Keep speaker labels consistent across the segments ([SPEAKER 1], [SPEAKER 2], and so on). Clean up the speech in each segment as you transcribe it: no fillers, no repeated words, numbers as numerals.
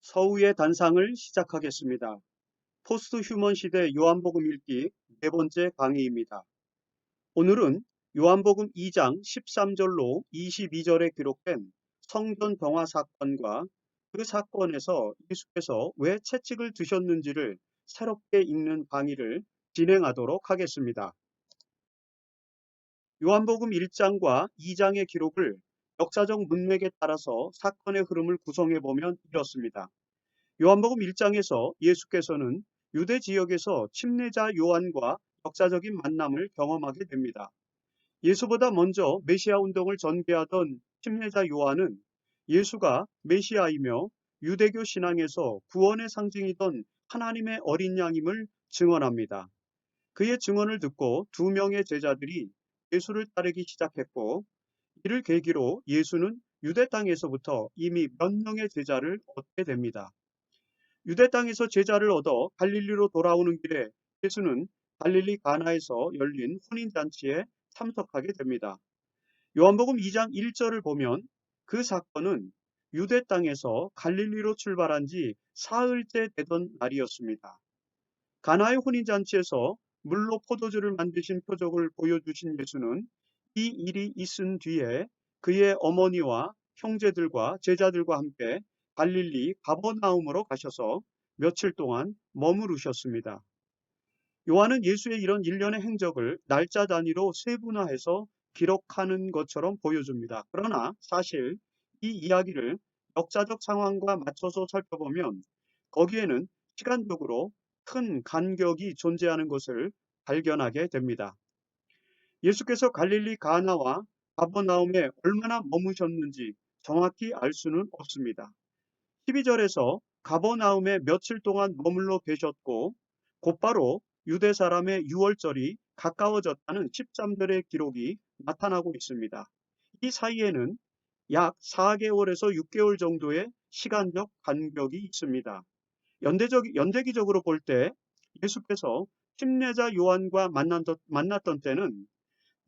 [SPEAKER 1] 서우의 단상을 시작하겠습니다. 포스트 휴먼 시대 요한복음 읽기 네 번째 강의입니다. 오늘은 요한복음 2장 13절로 22절에 기록된 성전 병화 사건과 그 사건에서 예수께서 왜 채찍을 드셨는지를 새롭게 읽는 강의를 진행하도록 하겠습니다. 요한복음 1장과 2장의 기록을 역사적 문맥에 따라서 사건의 흐름을 구성해 보면 이렇습니다. 요한복음 1장에서 예수께서는 유대 지역에서 침례자 요한과 역사적인 만남을 경험하게 됩니다. 예수보다 먼저 메시아 운동을 전개하던 침례자 요한은 예수가 메시아이며 유대교 신앙에서 구원의 상징이던 하나님의 어린 양임을 증언합니다. 그의 증언을 듣고 두 명의 제자들이 예수를 따르기 시작했고, 이를 계기로 예수는 유대 땅에서부터 이미 몇 명의 제자를 얻게 됩니다. 유대 땅에서 제자를 얻어 갈릴리로 돌아오는 길에 예수는 갈릴리 가나에서 열린 혼인잔치에 참석하게 됩니다. 요한복음 2장 1절을 보면 그 사건은 유대 땅에서 갈릴리로 출발한 지 사흘째 되던 날이었습니다. 가나의 혼인잔치에서 물로 포도주를 만드신 표적을 보여주신 예수는 이 일이 있은 뒤에 그의 어머니와 형제들과 제자들과 함께 갈릴리 가버나움으로 가셔서 며칠 동안 머무르셨습니다. 요한은 예수의 이런 일련의 행적을 날짜 단위로 세분화해서 기록하는 것처럼 보여줍니다. 그러나 사실 이 이야기를 역사적 상황과 맞춰서 살펴보면 거기에는 시간적으로 큰 간격이 존재하는 것을 발견하게 됩니다. 예수께서 갈릴리 가나와 가버나움에 얼마나 머무셨는지 정확히 알 수는 없습니다. 12절에서 가버나움에 며칠 동안 머물러 계셨고 곧바로 유대 사람의 유월절이 가까워졌다는 13절의 기록이 나타나고 있습니다. 이 사이에는 약 4개월에서 6개월 정도의 시간적 간격이 있습니다. 연대기적으로 볼 때 예수께서 침례자 요한과 만났던 때는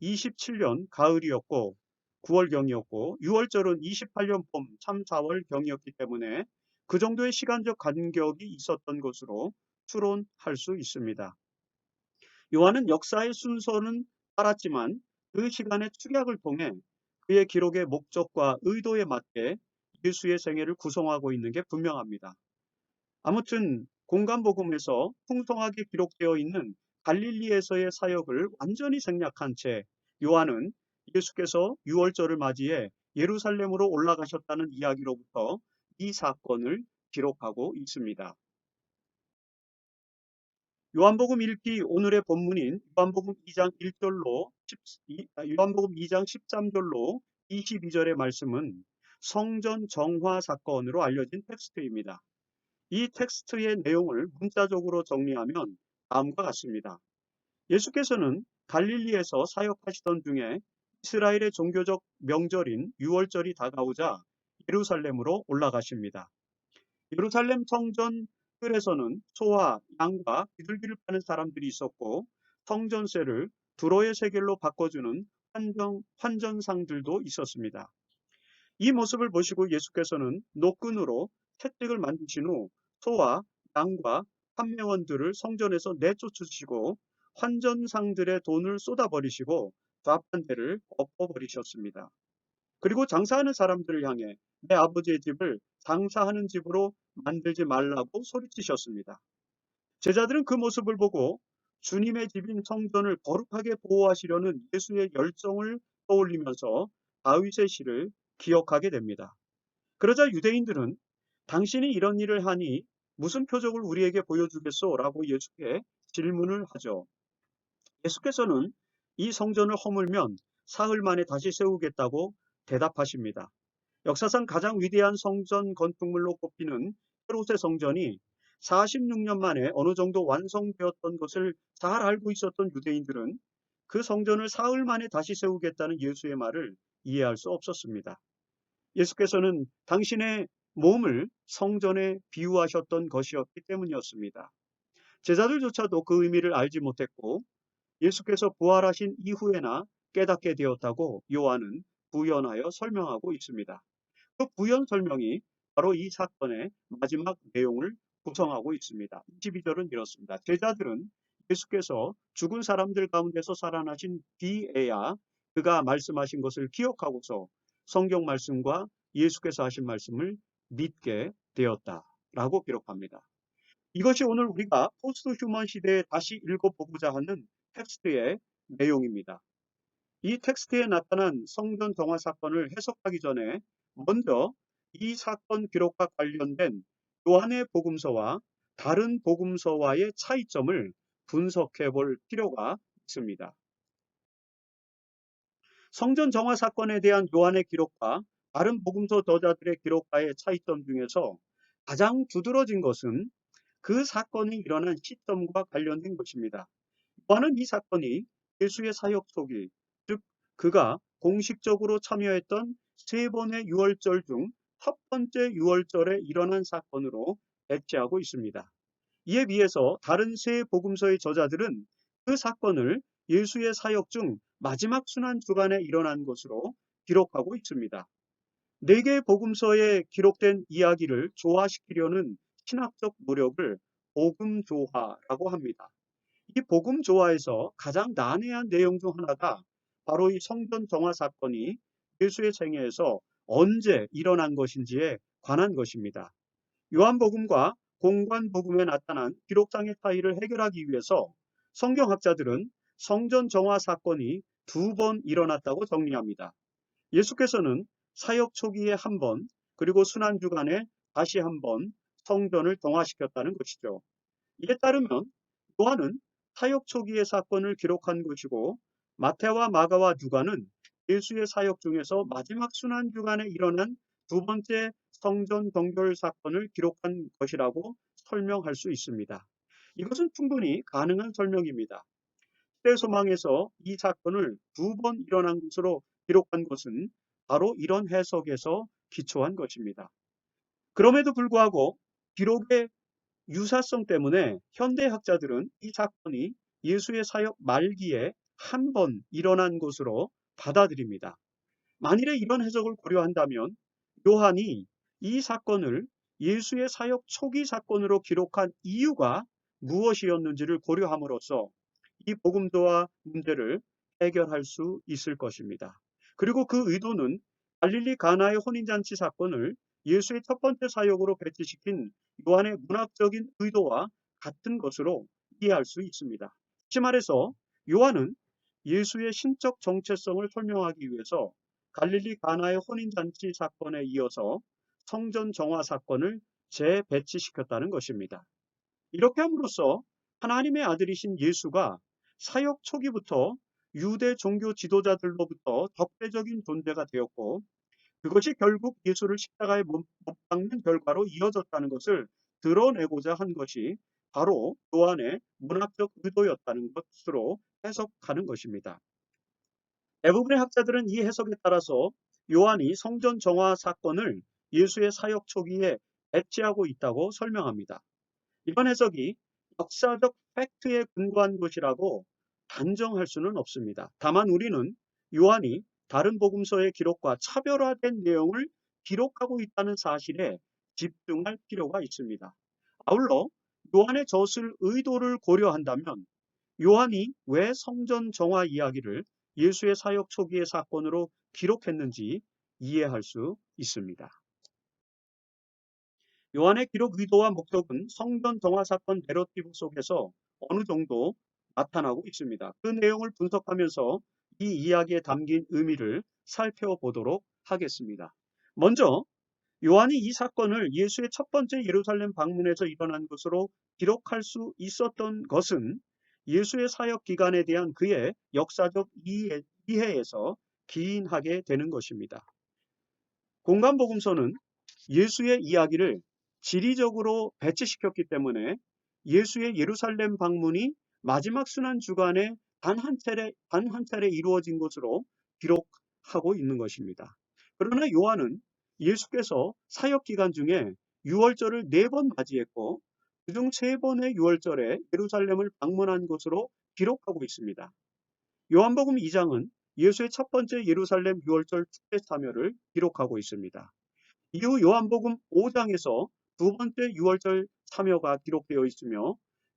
[SPEAKER 1] 27년 가을이었고 9월경이었고 6월절은 28년 봄 3, 4월경이었기 때문에 그 정도의 시간적 간격이 있었던 것으로 추론할 수 있습니다. 요한은 역사의 순서는 따랐지만 그 시간의 축약을 통해 그의 기록의 목적과 의도에 맞게 예수의 생애를 구성하고 있는 게 분명합니다. 아무튼 공간복음에서 풍성하게 기록되어 있는 갈릴리에서의 사역을 완전히 생략한 채 요한은 예수께서 유월절을 맞이해 예루살렘으로 올라가셨다는 이야기로부터 이 사건을 기록하고 있습니다. 요한복음 읽기 오늘의 본문인 요한복음 2장 1절로 요한복음 2장 13절로 22절의 말씀은 성전 정화 사건으로 알려진 텍스트입니다. 이 텍스트의 내용을 문자적으로 정리하면 다음과 같습니다. 예수께서는 갈릴리에서 사역하시던 중에 이스라엘의 종교적 명절인 유월절이 다가오자 예루살렘으로 올라가십니다. 예루살렘 성전 뜰에서는 소와 양과 비둘기를 파는 사람들이 있었고 성전세를 두로의 세겔로 바꿔주는 환전상들도 있었습니다. 이 모습을 보시고 예수께서는 노끈으로 채찍을 만드신 후 소와 양과 판매원들을 성전에서 내쫓으시고 환전상들의 돈을 쏟아버리시고 좌판대를 엎어버리셨습니다. 그리고 장사하는 사람들을 향해 내 아버지의 집을 장사하는 집으로 만들지 말라고 소리치셨습니다. 제자들은 그 모습을 보고 주님의 집인 성전을 거룩하게 보호하시려는 예수의 열정을 떠올리면서 다윗의 시를 기억하게 됩니다. 그러자 유대인들은 당신이 이런 일을 하니 무슨 표적을 우리에게 보여주겠소? 라고 예수께 질문을 하죠. 예수께서는 이 성전을 허물면 사흘 만에 다시 세우겠다고 대답하십니다. 역사상 가장 위대한 성전 건축물로 꼽히는 헤롯의 성전이 46년 만에 어느 정도 완성되었던 것을 잘 알고 있었던 유대인들은 그 성전을 사흘 만에 다시 세우겠다는 예수의 말을 이해할 수 없었습니다. 예수께서는 당신의 몸을 성전에 비유하셨던 것이었기 때문이었습니다. 제자들조차도 그 의미를 알지 못했고 예수께서 부활하신 이후에나 깨닫게 되었다고 요한은 부연하여 설명하고 있습니다. 그 부연 설명이 바로 이 사건의 마지막 내용을 구성하고 있습니다. 22절은 이렇습니다. 제자들은 예수께서 죽은 사람들 가운데서 살아나신 뒤에야 그가 말씀하신 것을 기억하고서 성경 말씀과 예수께서 하신 말씀을 믿게 되었다라고 기록합니다. 이것이 오늘 우리가 포스트 휴먼 시대에 다시 읽어보고자 하는 텍스트의 내용입니다. 이 텍스트에 나타난 성전 정화 사건을 해석하기 전에 먼저 이 사건 기록과 관련된 요한의 복음서와 다른 복음서와의 차이점을 분석해 볼 필요가 있습니다. 성전 정화 사건에 대한 요한의 기록과 다른 복음서 저자들의 기록과의 차이점 중에서 가장 두드러진 것은 그 사건이 일어난 시점과 관련된 것입니다. 요한은 이 사건이 예수의 사역 초기, 즉 그가 공식적으로 참여했던 세 번의 유월절 중 첫 번째 유월절에 일어난 사건으로 배치하고 있습니다. 이에 비해서 다른 세 복음서의 저자들은 그 사건을 예수의 사역 중 마지막 순환 주간에 일어난 것으로 기록하고 있습니다. 네 개의 복음서에 기록된 이야기를 조화시키려는 신학적 노력을 복음조화라고 합니다. 이 복음조화에서 가장 난해한 내용 중 하나가 바로 이 성전 정화 사건이 예수의 생애에서 언제 일어난 것인지에 관한 것입니다. 요한복음과 공관복음에 나타난 기록상의 차이를 해결하기 위해서 성경학자들은 성전 정화 사건이 두 번 일어났다고 정리합니다. 예수께서는 사역 초기에 한 번, 그리고 순환주간에 다시 한 번 성전을 정화시켰다는 것이죠. 이에 따르면 요한은 사역 초기의 사건을 기록한 것이고, 마태와 마가와 누가는 예수의 사역 중에서 마지막 순환주간에 일어난 두 번째 성전 정결 사건을 기록한 것이라고 설명할 수 있습니다. 이것은 충분히 가능한 설명입니다. 시대 소망에서 이 사건을 두 번 일어난 것으로 기록한 것은 바로 이런 해석에서 기초한 것입니다. 그럼에도 불구하고 기록의 유사성 때문에 현대학자들은 이 사건이 예수의 사역 말기에 한 번 일어난 것으로 받아들입니다. 만일에 이런 해석을 고려한다면 요한이 이 사건을 예수의 사역 초기 사건으로 기록한 이유가 무엇이었는지를 고려함으로써 이 복음도와 문제를 해결할 수 있을 것입니다. 그리고 그 의도는 갈릴리 가나의 혼인잔치 사건을 예수의 첫 번째 사역으로 배치시킨 요한의 문학적인 의도와 같은 것으로 이해할 수 있습니다. 다시 말해서 요한은 예수의 신적 정체성을 설명하기 위해서 갈릴리 가나의 혼인잔치 사건에 이어서 성전 정화 사건을 재배치시켰다는 것입니다. 이렇게 함으로써 하나님의 아들이신 예수가 사역 초기부터 유대 종교 지도자들로부터 적대적인 존재가 되었고, 그것이 결국 예수를 십자가에 못 박는 결과로 이어졌다는 것을 드러내고자 한 것이 바로 요한의 문학적 의도였다는 것으로 해석하는 것입니다. 대부분의 학자들은 이 해석에 따라서 요한이 성전 정화 사건을 예수의 사역 초기에 배치하고 있다고 설명합니다. 이번 해석이 역사적 팩트에 근거한 것이라고 단정할 수는 없습니다. 다만 우리는 요한이 다른 복음서의 기록과 차별화된 내용을 기록하고 있다는 사실에 집중할 필요가 있습니다. 아울러 요한의 저술 의도를 고려한다면 요한이 왜 성전 정화 이야기를 예수의 사역 초기의 사건으로 기록했는지 이해할 수 있습니다. 요한의 기록 의도와 목적은 성전 정화 사건 내러티브 속에서 어느 정도 나타나고 있습니다. 그 내용을 분석하면서 이 이야기에 담긴 의미를 살펴보도록 하겠습니다. 먼저 요한이 이 사건을 예수의 첫 번째 예루살렘 방문에서 일어난 것으로 기록할 수 있었던 것은 예수의 사역 기간에 대한 그의 역사적 이해에서 기인하게 되는 것입니다. 공간복음서는 예수의 이야기를 지리적으로 배치시켰기 때문에 예수의 예루살렘 방문이 마지막 순환 주간에 단 한 차례 이루어진 것으로 기록하고 있는 것입니다. 그러나 요한은 예수께서 사역 기간 중에 유월절을 4번 맞이했고 그중 3번의 유월절에 예루살렘을 방문한 것으로 기록하고 있습니다. 요한복음 2장은 예수의 첫 번째 예루살렘 유월절 축제 참여를 기록하고 있습니다. 이후 요한복음 5장에서 두 번째 유월절 참여가 기록되어 있으며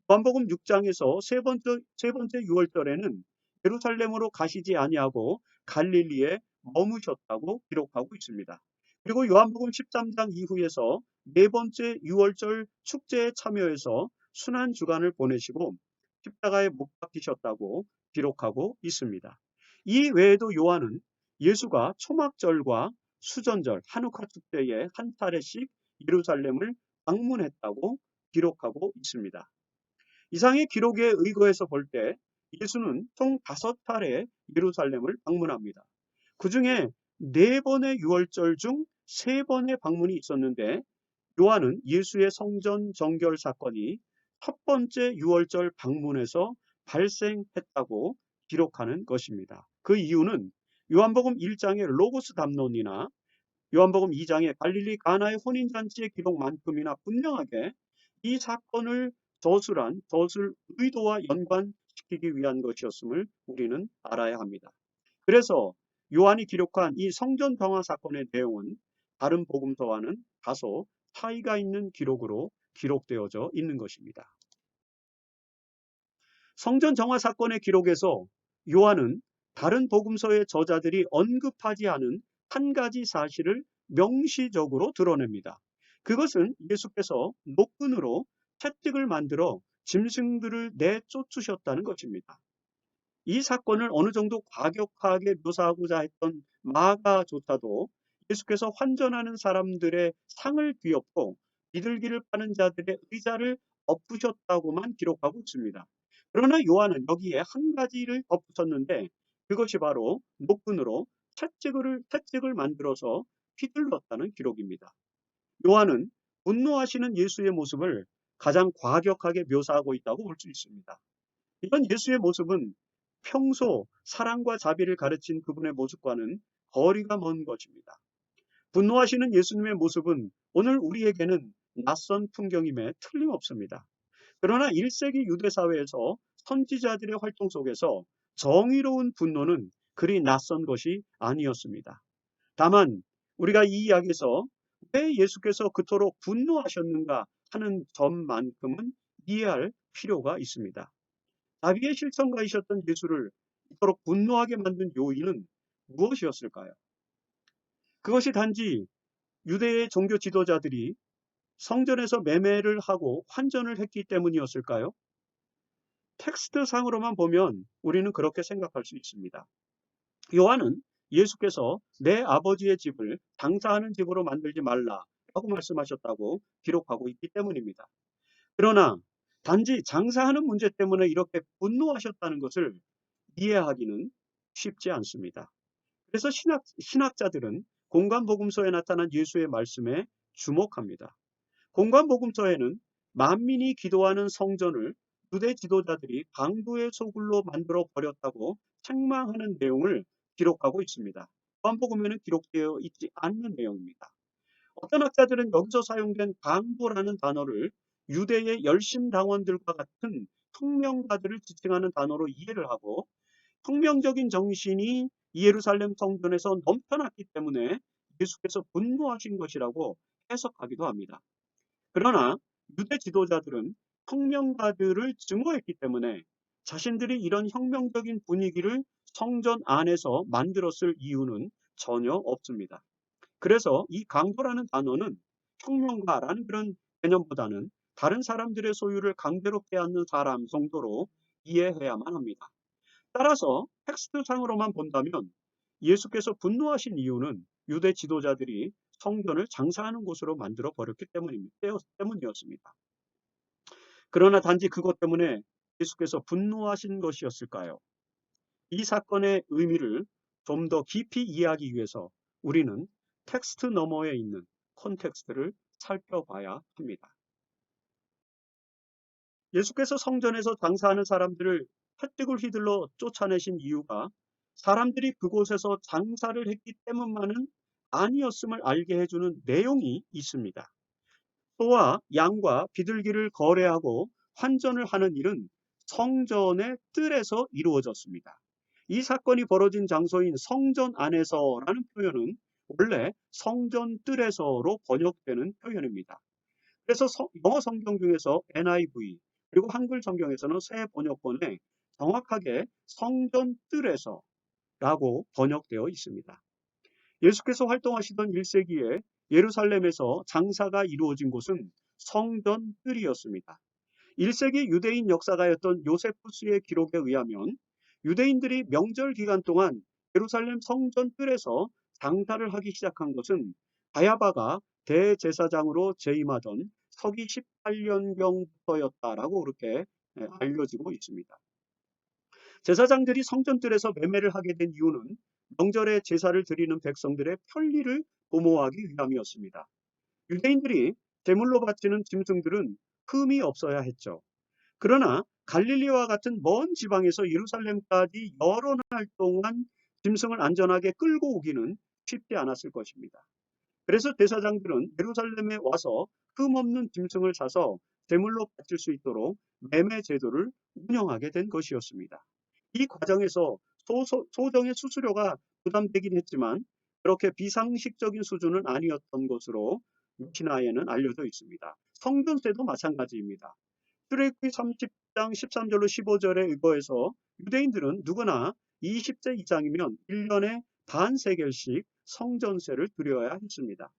[SPEAKER 1] 요한복음 6장에서 세 번째 유월절에는 예루살렘으로 가시지 아니하고 갈릴리에 머무셨다고 기록하고 있습니다. 그리고 요한복음 13장 이후에서 네 번째 유월절 축제에 참여해서 순환 주간을 보내시고 십자가에 못 박히셨다고 기록하고 있습니다. 이 외에도 요한은 예수가 초막절과 수전절, 한우카 축제에 한 차례씩 예루살렘을 방문했다고 기록하고 있습니다. 이상의 기록에 의거해서 볼 때 예수는 총 5차례 예루살렘을 방문합니다. 그 중에 4번의 유월절 중 3번의 방문이 있었는데 요한은 예수의 성전 정결 사건이 첫 번째 유월절 방문에서 발생했다고 기록하는 것입니다. 그 이유는 요한복음 1장의 로고스 담론이나 요한복음 2장의 갈릴리 가나의 혼인잔치의 기록만큼이나 분명하게 이 사건을 저술 의도와 연관시키기 위한 것이었음을 우리는 알아야 합니다. 그래서 요한이 기록한 이 성전 정화 사건의 내용은 다른 복음서와는 다소 차이가 있는 기록으로 기록되어져 있는 것입니다. 성전 정화 사건의 기록에서 요한은 다른 복음서의 저자들이 언급하지 않은 한 가지 사실을 명시적으로 드러냅니다. 그것은 예수께서 노끈으로 채찍을 만들어 짐승들을 내쫓으셨다는 것입니다. 이 사건을 어느 정도 과격하게 묘사하고자 했던 마가조차도 예수께서 환전하는 사람들의 상을 뒤엎고 비둘기를 파는 자들의 의자를 엎으셨다고만 기록하고 있습니다. 그러나 요한은 여기에 한 가지를 덧붙였는데 그것이 바로 노끈으로 채찍을 만들어서 휘둘렀다는 기록입니다. 요한은 분노하시는 예수의 모습을 가장 과격하게 묘사하고 있다고 볼 수 있습니다. 이런 예수의 모습은 평소 사랑과 자비를 가르친 그분의 모습과는 거리가 먼 것입니다. 분노하시는 예수님의 모습은 오늘 우리에게는 낯선 풍경임에 틀림없습니다. 그러나 1세기 유대 사회에서 선지자들의 활동 속에서 정의로운 분노는 그리 낯선 것이 아니었습니다. 다만 우리가 이 이야기에서 왜 예수께서 그토록 분노하셨는가 하는 점만큼은 이해할 필요가 있습니다. 자비의 실천가이셨던 예수를 이토록 분노하게 만든 요인은 무엇이었을까요? 그것이 단지 유대의 종교 지도자들이 성전에서 매매를 하고 환전을 했기 때문이었을까요? 텍스트 상으로만 보면 우리는 그렇게 생각할 수 있습니다. 요한은 예수께서 내 아버지의 집을 장사하는 집으로 만들지 말라라고 말씀하셨다고 기록하고 있기 때문입니다. 그러나 단지 장사하는 문제 때문에 이렇게 분노하셨다는 것을 이해하기는 쉽지 않습니다. 그래서 신학자들은 공관복음서에 나타난 예수의 말씀에 주목합니다. 공관복음서에는 만민이 기도하는 성전을 유대 지도자들이 강도의 소굴로 만들어 버렸다고 책망하는 내용을 기록하고 있습니다. 요한복음에는 기록되어 있지 않는 내용입니다. 어떤 학자들은 여기서 사용된 강도라는 단어를 유대의 열심당원들과 같은 혁명가들을 지칭하는 단어로 이해를 하고 혁명적인 정신이 예루살렘 성전에서 넘쳐났기 때문에 예수께서 분노하신 것이라고 해석하기도 합니다. 그러나 유대 지도자들은 혁명가들을 증오했기 때문에 자신들이 이런 혁명적인 분위기를 성전 안에서 만들었을 이유는 전혀 없습니다. 그래서 이 강도라는 단어는 혁명가라는 그런 개념보다는 다른 사람들의 소유를 강제로 빼앗는 사람 정도로 이해해야만 합니다. 따라서 텍스트상으로만 본다면 예수께서 분노하신 이유는 유대 지도자들이 성전을 장사하는 곳으로 만들어 버렸기 때문이었습니다. 그러나 단지 그것 때문에 예수께서 분노하신 것이었을까요? 이 사건의 의미를 좀 더 깊이 이해하기 위해서 우리는 텍스트 너머에 있는 콘텍스트를 살펴봐야 합니다. 예수께서 성전에서 장사하는 사람들을 채찍을 휘둘러 쫓아내신 이유가 사람들이 그곳에서 장사를 했기 때문만은 아니었음을 알게 해주는 내용이 있습니다. 소와 양과 비둘기를 거래하고 환전을 하는 일은 성전의 뜰에서 이루어졌습니다. 이 사건이 벌어진 장소인 성전 안에서라는 표현은 원래 성전 뜰에서로 번역되는 표현입니다. 그래서 영어 성경 중에서 NIV 그리고 한글 성경에서는 새 번역본에 정확하게 성전 뜰에서라고 번역되어 있습니다. 예수께서 활동하시던 1세기에 예루살렘에서 장사가 이루어진 곳은 성전 뜰이었습니다. 1세기 유대인 역사가였던 요세푸스의 기록에 의하면 유대인들이 명절 기간 동안 예루살렘 성전 뜰에서 장사를 하기 시작한 것은 가야바가 대제사장으로 재임하던 서기 18년경부터였다라고 그렇게 알려지고 있습니다. 제사장들이 성전뜰에서 매매를 하게 된 이유는 명절에 제사를 드리는 백성들의 편리를 도모하기 위함이었습니다. 유대인들이 제물로 바치는 짐승들은 흠이 없어야 했죠. 그러나 갈릴리와 같은 먼 지방에서 예루살렘까지 여러 날 동안 짐승을 안전하게 끌고 오기는 쉽지 않았을 것입니다. 그래서 대사장들은 예루살렘에 와서 흠없는 짐승을 사서 제물로 바칠 수 있도록 매매 제도를 운영하게 된 것이었습니다. 이 과정에서 소정의 수수료가 부담되긴 했지만 그렇게 비상식적인 수준은 아니었던 것으로 미시나에는 알려져 있습니다. 성전세도 마찬가지입니다. 출애굽기 30장 13절로 15절에 의거해서 유대인들은 누구나 20세 이상이면 1년에 반 세겔씩 성전세를 드려야 했습니다.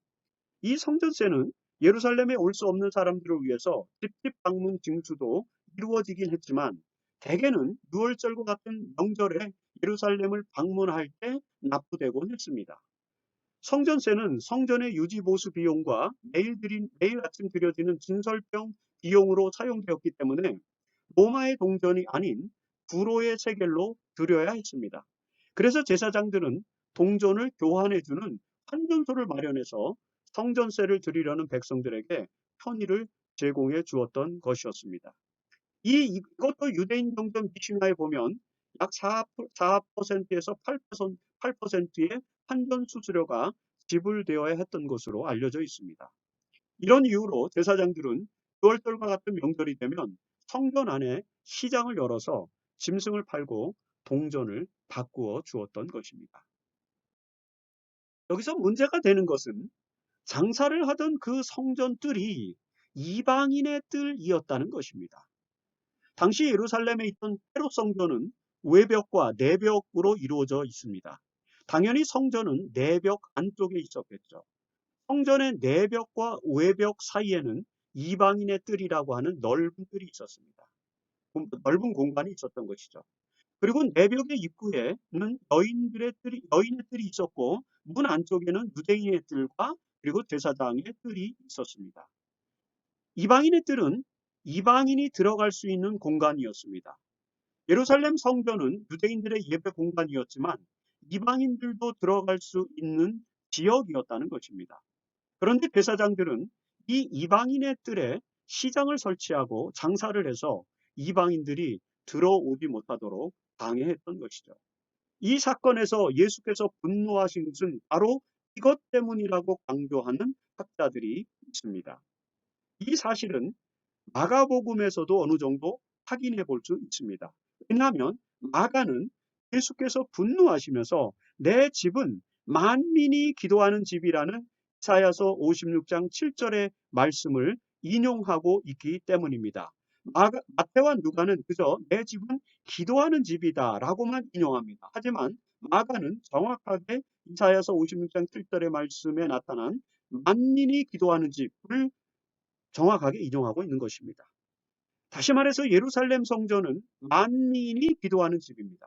[SPEAKER 1] 이 성전세는 예루살렘에 올 수 없는 사람들을 위해서 집집 방문 징수도 이루어지긴 했지만 대개는 유월절과 같은 명절에 예루살렘을 방문할 때 납부되곤 했습니다. 성전세는 성전의 유지 보수 비용과 매일 아침 드려지는 진설병 비용으로 사용되었기 때문에 로마의 동전이 아닌 구로의 세겔로 드려야 했습니다. 그래서 제사장들은 동전을 교환해주는 환전소를 마련해서 성전세를 드리려는 백성들에게 편의를 제공해 주었던 것이었습니다. 이것도 유대인 경전 미시나에 보면 약 4%에서 8%의 환전 수수료가 지불되어야 했던 것으로 알려져 있습니다. 이런 이유로 제사장들은 6월절과 같은 명절이 되면 성전 안에 시장을 열어서 짐승을 팔고 동전을 바꾸어 주었던 것입니다. 여기서 문제가 되는 것은 장사를 하던 그 성전 뜰이 이방인의 뜰이었다는 것입니다. 당시 예루살렘에 있던 헤롯 성전은 외벽과 내벽으로 이루어져 있습니다. 당연히 성전은 내벽 안쪽에 있었겠죠. 성전의 내벽과 외벽 사이에는 이방인의 뜰이라고 하는 넓은 뜰이 있었습니다. 넓은 공간이 있었던 것이죠. 그리고 내벽의 입구에는 여인의 뜰이 있었고 문 안쪽에는 유대인의 뜰과 그리고 제사장의 뜰이 있었습니다. 이방인의 뜰은 이방인이 들어갈 수 있는 공간이었습니다. 예루살렘 성전은 유대인들의 예배 공간이었지만 이방인들도 들어갈 수 있는 지역이었다는 것입니다. 그런데 제사장들은 이 이방인의 뜰에 시장을 설치하고 장사를 해서 이방인들이 들어오지 못하도록 방해했던 것이죠. 이 사건에서 예수께서 분노하신 것은 바로 이것 때문이라고 강조하는 학자들이 있습니다. 이 사실은 마가복음에서도 어느 정도 확인해 볼 수 있습니다. 왜냐하면 마가는 예수께서 분노하시면서 내 집은 만민이 기도하는 집이라는 이사야서 56장 7절의 말씀을 인용하고 있기 때문입니다. 마태와 누가는 그저 내 집은 기도하는 집이다 라고만 인용합니다. 하지만 마가는 정확하게 이사야서 56장 7절의 말씀에 나타난 만민이 기도하는 집을 정확하게 인용하고 있는 것입니다. 다시 말해서 예루살렘 성전은 만민이 기도하는 집입니다.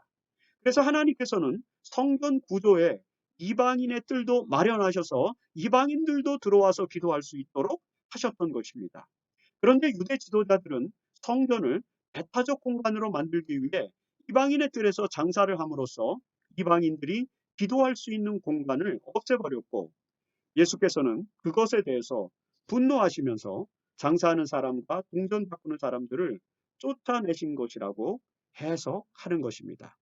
[SPEAKER 1] 그래서 하나님께서는 성전 구조에 이방인의 뜰도 마련하셔서 이방인들도 들어와서 기도할 수 있도록 하셨던 것입니다. 그런데 유대 지도자들은 성전을 배타적 공간으로 만들기 위해 이방인의 뜰에서 장사를 함으로써 이방인들이 기도할 수 있는 공간을 없애버렸고 예수께서는 그것에 대해서 분노하시면서 장사하는 사람과 동전 바꾸는 사람들을 쫓아내신 것이라고 해석하는 것입니다.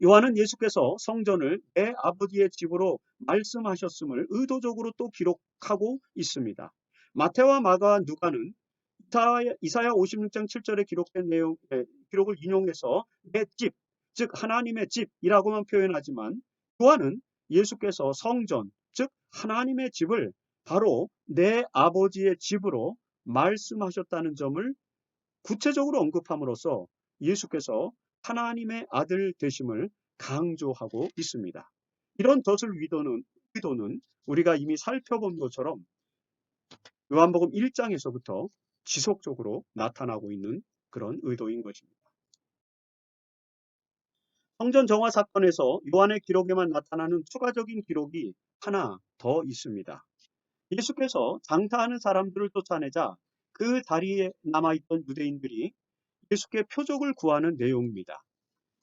[SPEAKER 1] 요한은 예수께서 성전을 내 아버지의 집으로 말씀하셨음을 의도적으로 또 기록하고 있습니다. 마태와 마가와 누가는 이사야 56장 7절에 기록된 기록을 인용해서 내 집, 즉 하나님의 집이라고만 표현하지만 요한은 예수께서 성전, 즉 하나님의 집을 바로 내 아버지의 집으로 말씀하셨다는 점을 구체적으로 언급함으로써 예수께서 하나님의 아들 되심을 강조하고 있습니다. 이런 덫을 의도는 우리가 이미 살펴본 것처럼 요한복음 1장에서부터 지속적으로 나타나고 있는 그런 의도인 것입니다. 성전 정화 사건에서 요한의 기록에만 나타나는 추가적인 기록이 하나 더 있습니다. 예수께서 장사하는 사람들을 쫓아내자 그 자리에 남아있던 유대인들이 예수께 표적을 구하는 내용입니다.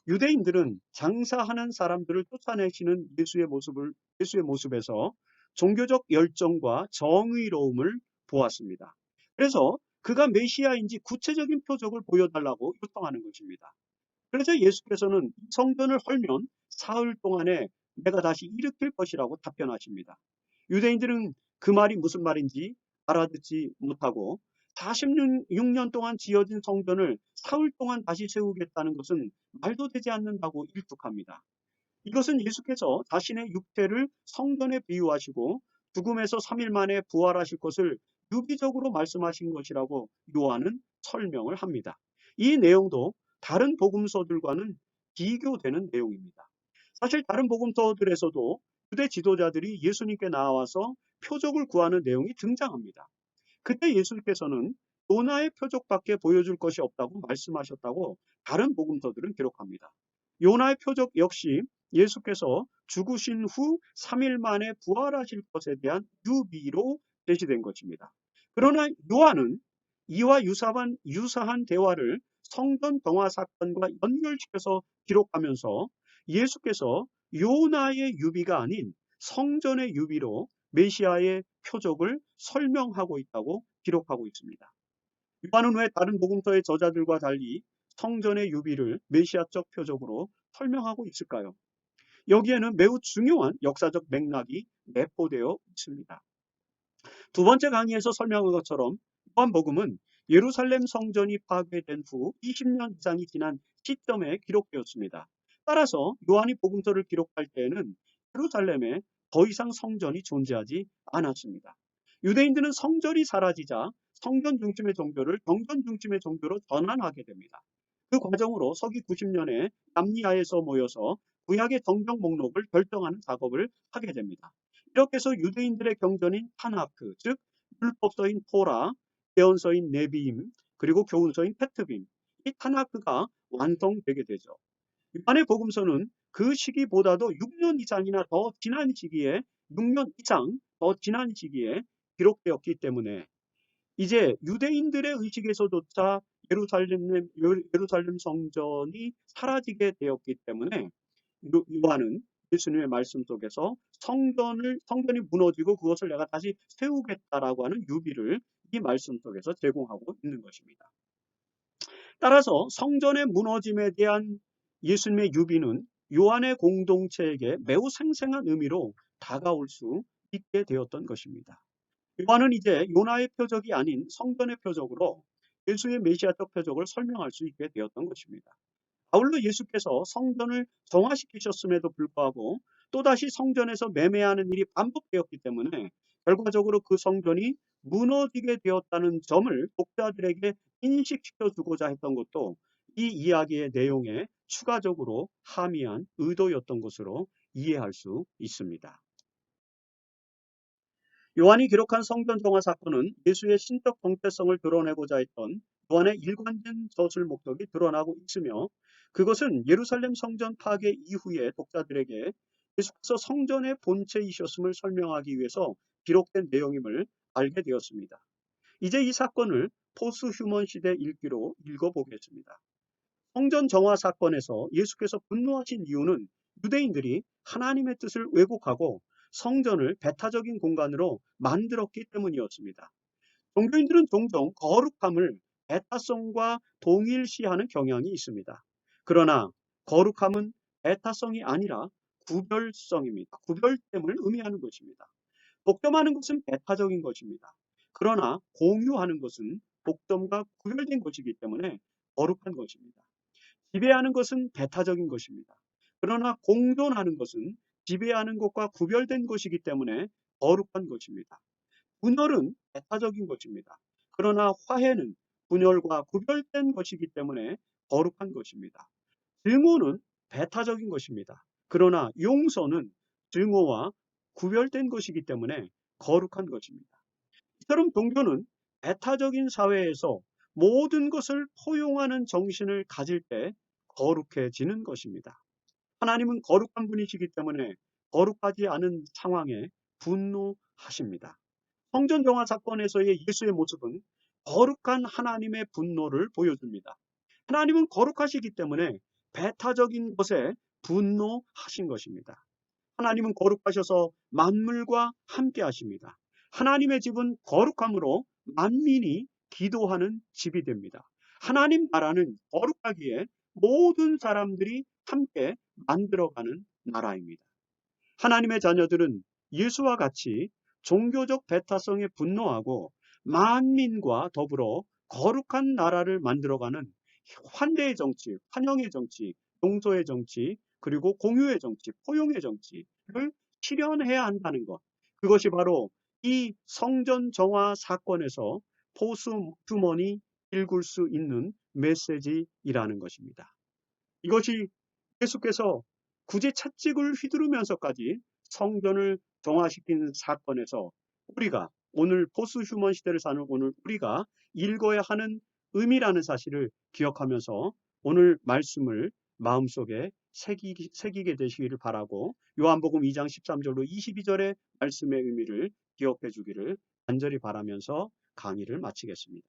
[SPEAKER 1] 유대인들은 장사하는 사람들을 쫓아내시는 예수의 모습에서 종교적 열정과 정의로움을 보았습니다. 그래서 그가 메시아인지 구체적인 표적을 보여달라고 요청하는 것입니다. 그래서 예수께서는 성전을 헐면 사흘 동안에 내가 다시 일으킬 것이라고 답변하십니다. 유대인들은 그 말이 무슨 말인지 알아듣지 못하고 46년 동안 지어진 성전을 사흘 동안 다시 세우겠다는 것은 말도 되지 않는다고 일축합니다. 이것은 예수께서 자신의 육체를 성전에 비유하시고 죽음에서 3일 만에 부활하실 것을 유기적으로 말씀하신 것이라고 요한은 설명을 합니다. 이 내용도 다른 복음서들과는 비교되는 내용입니다. 사실 다른 복음서들에서도 유대 지도자들이 예수님께 나와서 표적을 구하는 내용이 등장합니다. 그때 예수께서는 요나의 표적밖에 보여줄 것이 없다고 말씀하셨다고 다른 복음서들은 기록합니다. 요나의 표적 역시 예수께서 죽으신 후 3일 만에 부활하실 것에 대한 유비로 제시된 것입니다. 그러나 요한은 이와 유사한 대화를 성전 정화 사건과 연결시켜서 기록하면서 예수께서 요나의 유비가 아닌 성전의 유비로 메시아의 표적을 설명하고 있다고 기록하고 있습니다. 요한은 왜 다른 복음서의 저자들과 달리 성전의 유비를 메시아적 표적으로 설명하고 있을까요? 여기에는 매우 중요한 역사적 맥락이 내포되어 있습니다. 두 번째 강의에서 설명한 것처럼 요한복음은 예루살렘 성전이 파괴된 후 20년 이상이 지난 시점에 기록되었습니다. 따라서 요한이 복음서를 기록할 때에는 예루살렘에 더 이상 성전이 존재하지 않았습니다. 유대인들은 성전이 사라지자 성전 중심의 종교를 경전 중심의 종교로 전환하게 됩니다. 그 과정으로 서기 90년에 남리아에서 모여서 구약의 정경 목록을 결정하는 작업을 하게 됩니다. 이렇게 해서 유대인들의 경전인 타나크, 즉 율법서인 토라, 예언서인 네비임, 그리고 교훈서인 페트빔, 이 타나크가 완성되게 되죠. 요한의 복음서는 그 시기보다도 6년 이상이나 더 지난 시기에 6년 이상 더 지난 시기에 기록되었기 때문에 이제 유대인들의 의식에서조차 예루살렘 성전이 사라지게 되었기 때문에 요한은 예수님의 말씀 속에서 성전이 무너지고 그것을 내가 다시 세우겠다라고 하는 유비를 이 말씀 속에서 제공하고 있는 것입니다. 따라서 성전의 무너짐에 대한 예수님의 유비는 요한의 공동체에게 매우 생생한 의미로 다가올 수 있게 되었던 것입니다. 요한은 이제 요나의 표적이 아닌 성전의 표적으로 예수의 메시아적 표적을 설명할 수 있게 되었던 것입니다. 아울러 예수께서 성전을 정화시키셨음에도 불구하고 또다시 성전에서 매매하는 일이 반복되었기 때문에 결과적으로 그 성전이 무너지게 되었다는 점을 독자들에게 인식시켜 주고자 했던 것도 이 이야기의 내용에 추가적으로 함의한 의도였던 것으로 이해할 수 있습니다. 요한이 기록한 성전 정화 사건은 예수의 신적 정체성을 드러내고자 했던 요한의 일관된 저술 목적이 드러나고 있으며 그것은 예루살렘 성전 파괴 이후에 독자들에게 예수께서 성전의 본체이셨음을 설명하기 위해서 기록된 내용임을 알게 되었습니다. 이제 이 사건을 포스 휴먼 시대 읽기로 읽어보겠습니다. 성전 정화 사건에서 예수께서 분노하신 이유는 유대인들이 하나님의 뜻을 왜곡하고 성전을 배타적인 공간으로 만들었기 때문이었습니다. 종교인들은 종종 거룩함을 배타성과 동일시하는 경향이 있습니다. 그러나 거룩함은 배타성이 아니라 구별성입니다. 구별됨을 의미하는 것입니다. 독점하는 것은 배타적인 것입니다. 그러나 공유하는 것은 독점과 구별된 것이기 때문에 거룩한 것입니다. 지배하는 것은 배타적인 것입니다. 그러나 공존하는 것은 지배하는 것과 구별된 것이기 때문에 거룩한 것입니다. 분열은 배타적인 것입니다. 그러나 화해는 분열과 구별된 것이기 때문에 거룩한 것입니다. 증오는 배타적인 것입니다. 그러나 용서는 증오와 구별된 것이기 때문에 거룩한 것입니다. 이처럼 종교는 배타적인 사회에서 모든 것을 포용하는 정신을 가질 때 거룩해지는 것입니다. 하나님은 거룩한 분이시기 때문에 거룩하지 않은 상황에 분노하십니다. 성전 정화 사건에서의 예수의 모습은 거룩한 하나님의 분노를 보여줍니다. 하나님은 거룩하시기 때문에 배타적인 것에 분노하신 것입니다. 하나님은 거룩하셔서 만물과 함께 하십니다. 하나님의 집은 거룩함으로 만민이 기도하는 집이 됩니다. 하나님 나라는 거룩하기에 모든 사람들이 함께 만들어가는 나라입니다. 하나님의 자녀들은 예수와 같이 종교적 배타성에 분노하고 만민과 더불어 거룩한 나라를 만들어가는 환대의 정치, 환영의 정치, 용서의 정치, 그리고 공유의 정치, 포용의 정치를 실현해야 한다는 것. 그것이 바로 이 성전 정화 사건에서 포스트머니 읽을 수 있는 메시지이라는 것입니다. 이것이 예수께서 굳이 채찍을 휘두르면서까지 성전을 정화시킨 사건에서 우리가 오늘 포스휴먼 시대를 사는 오늘 우리가 읽어야 하는 의미라는 사실을 기억하면서 오늘 말씀을 마음속에 새기게 되시기를 바라고 요한복음 2장 13절로 22절의 말씀의 의미를 기억해 주기를 간절히 바라면서 강의를 마치겠습니다.